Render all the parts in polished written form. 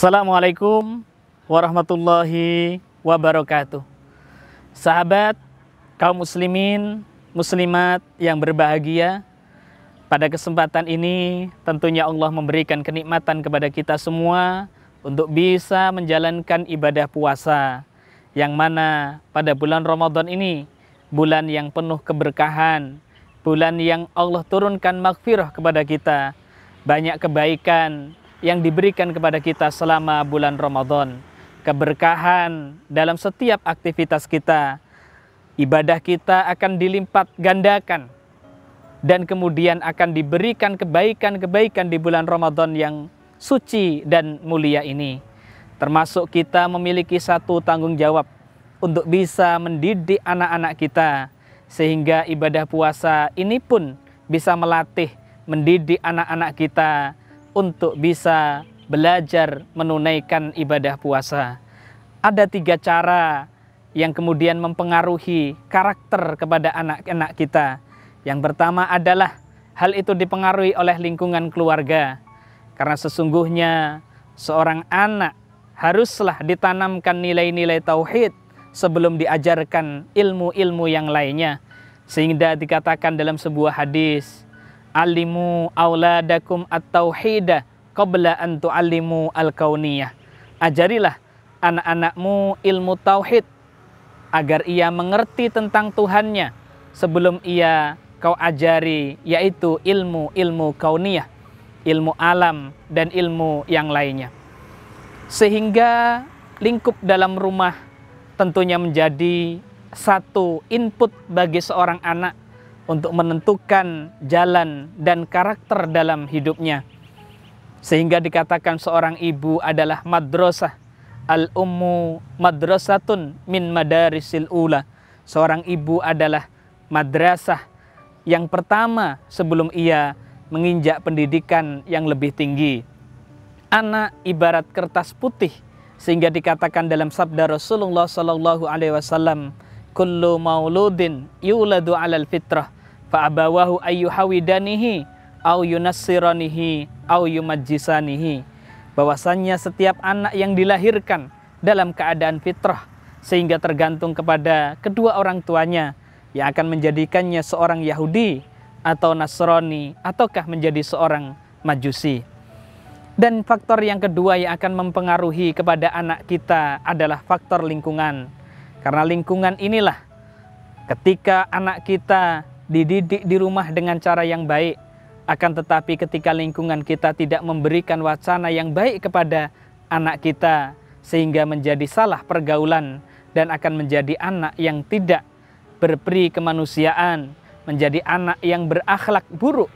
Assalamualaikum warahmatullahi wabarakatuh. Sahabat kaum muslimin, muslimat yang berbahagia, pada kesempatan ini tentunya Allah memberikan kenikmatan kepada kita semua untuk bisa menjalankan ibadah puasa, yang mana pada bulan Ramadan ini, bulan yang penuh keberkahan, bulan yang Allah turunkan maghfirah kepada kita, banyak kebaikan yang diberikan kepada kita selama bulan Ramadan, keberkahan dalam setiap aktivitas kita, ibadah kita akan dilipat gandakan, dan kemudian akan diberikan kebaikan-kebaikan di bulan Ramadan yang suci dan mulia ini. Termasuk kita memiliki satu tanggung jawab untuk bisa mendidik anak-anak kita, sehingga ibadah puasa ini pun bisa melatih, mendidik anak-anak kita untuk bisa belajar menunaikan ibadah puasa. Ada 3 cara yang kemudian mempengaruhi karakter kepada anak-anak kita. Yang pertama adalah hal itu dipengaruhi oleh lingkungan keluarga. Karena sesungguhnya seorang anak haruslah ditanamkan nilai-nilai tauhid sebelum diajarkan ilmu-ilmu yang lainnya. Sehingga dikatakan dalam sebuah hadis, alimu auladakum at-tauhida qabla an tu'allimu al-kauniyah. Ajarilah anak-anakmu ilmu tauhid agar ia mengerti tentang Tuhannya sebelum kau ajari, yaitu ilmu kauniyah, ilmu alam dan ilmu yang lainnya. Sehingga lingkup dalam rumah tentunya menjadi satu input bagi seorang anak untuk menentukan jalan dan karakter dalam hidupnya. Sehingga dikatakan seorang ibu adalah madrasah, al-ummu madrasatun min madarisil ula. Seorang ibu adalah madrasah yang pertama sebelum ia menginjak pendidikan yang lebih tinggi. Anak ibarat kertas putih, sehingga dikatakan dalam sabda Rasulullah SAW, kullu mauludin yuladu alal fitrah fa'abawahu ayyuhawidanihi au yunassiranihi au yumajjisanihi. Bahwasannya setiap anak yang dilahirkan dalam keadaan fitrah, sehingga tergantung kepada kedua orang tuanya yang akan menjadikannya seorang Yahudi atau Nasrani, ataukah menjadi seorang Majusi. Dan faktor yang kedua yang akan mempengaruhi kepada anak kita adalah faktor lingkungan. Karena lingkungan inilah, ketika anak kita dididik di rumah dengan cara yang baik, akan tetapi ketika lingkungan kita tidak memberikan wacana yang baik kepada anak kita, sehingga menjadi salah pergaulan dan akan menjadi anak yang tidak berperi kemanusiaan, menjadi anak yang berakhlak buruk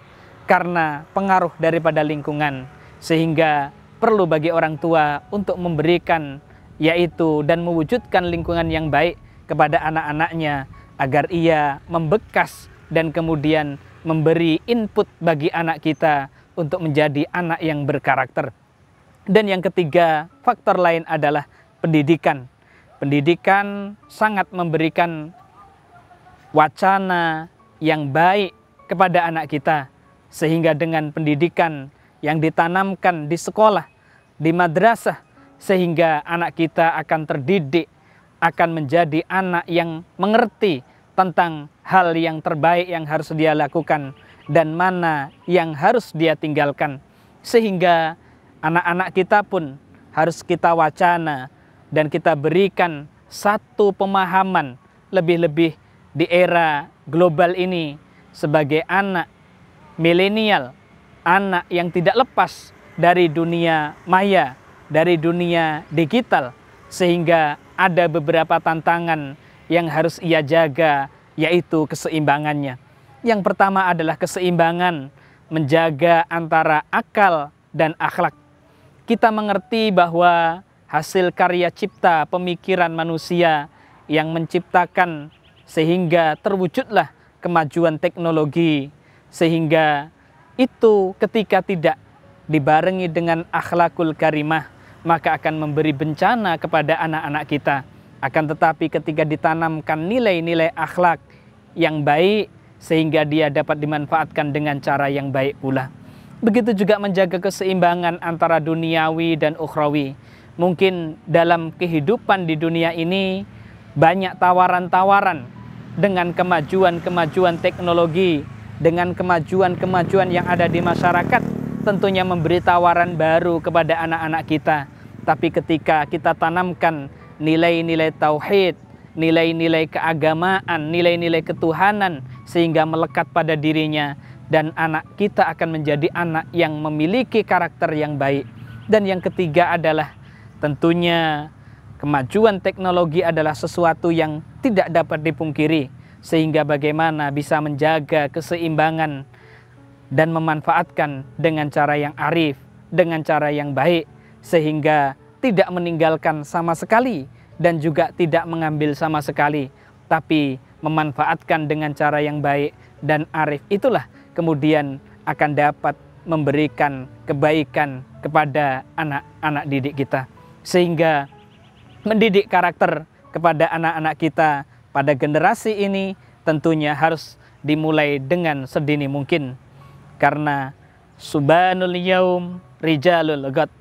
karena pengaruh daripada lingkungan. Sehingga perlu bagi orang tua untuk memberikan, yaitu dan mewujudkan lingkungan yang baik kepada anak-anaknya, agar ia membekas dan kemudian memberi input bagi anak kita untuk menjadi anak yang berkarakter. Dan yang ketiga, faktor lain adalah pendidikan. Pendidikan sangat memberikan wacana yang baik kepada anak kita, sehingga dengan pendidikan yang ditanamkan di sekolah, di madrasah, sehingga anak kita akan terdidik, akan menjadi anak yang mengerti tentang hal yang terbaik yang harus dia lakukan dan mana yang harus dia tinggalkan. Sehingga anak-anak kita pun harus kita wacana dan kita berikan satu pemahaman, lebih-lebih di era global ini, sebagai anak milenial, anak yang tidak lepas dari dunia maya, dari dunia digital, sehingga ada beberapa tantangan yang harus ia jaga, yaitu keseimbangannya. Yang pertama adalah keseimbangan menjaga antara akal dan akhlak. Kita mengerti bahwa hasil karya cipta pemikiran manusia yang menciptakan sehingga terwujudlah kemajuan teknologi, sehingga itu ketika tidak dibarengi dengan akhlakul karimah, maka akan memberi bencana kepada anak-anak kita. Akan tetapi ketika ditanamkan nilai-nilai akhlak yang baik, sehingga dia dapat dimanfaatkan dengan cara yang baik pula. Begitu juga menjaga keseimbangan antara duniawi dan ukhrawi. Mungkin dalam kehidupan di dunia ini banyak tawaran-tawaran dengan kemajuan-kemajuan teknologi, dengan kemajuan-kemajuan yang ada di masyarakat, tentunya memberi tawaran baru kepada anak-anak kita. Tapi ketika kita tanamkan nilai-nilai tauhid, nilai-nilai keagamaan, nilai-nilai ketuhanan, sehingga melekat pada dirinya, dan anak kita akan menjadi anak yang memiliki karakter yang baik. Dan yang ketiga adalah tentunya kemajuan teknologi adalah sesuatu yang tidak dapat dipungkiri, sehingga bagaimana bisa menjaga keseimbangan dan memanfaatkan dengan cara yang arif, dengan cara yang baik, sehingga tidak meninggalkan sama sekali dan juga tidak mengambil sama sekali, tapi memanfaatkan dengan cara yang baik dan arif. Itulah kemudian akan dapat memberikan kebaikan kepada anak-anak didik kita, sehingga mendidik karakter kepada anak-anak kita pada generasi ini tentunya harus dimulai dengan sedini mungkin. Karena subhanul yaum rijalul ghad,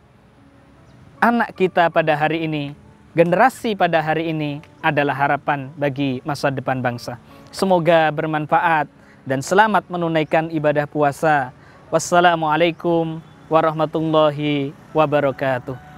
anak kita pada hari ini, generasi pada hari ini adalah harapan bagi masa depan bangsa. Semoga bermanfaat dan selamat menunaikan ibadah puasa. Wassalamualaikum warahmatullahi wabarakatuh.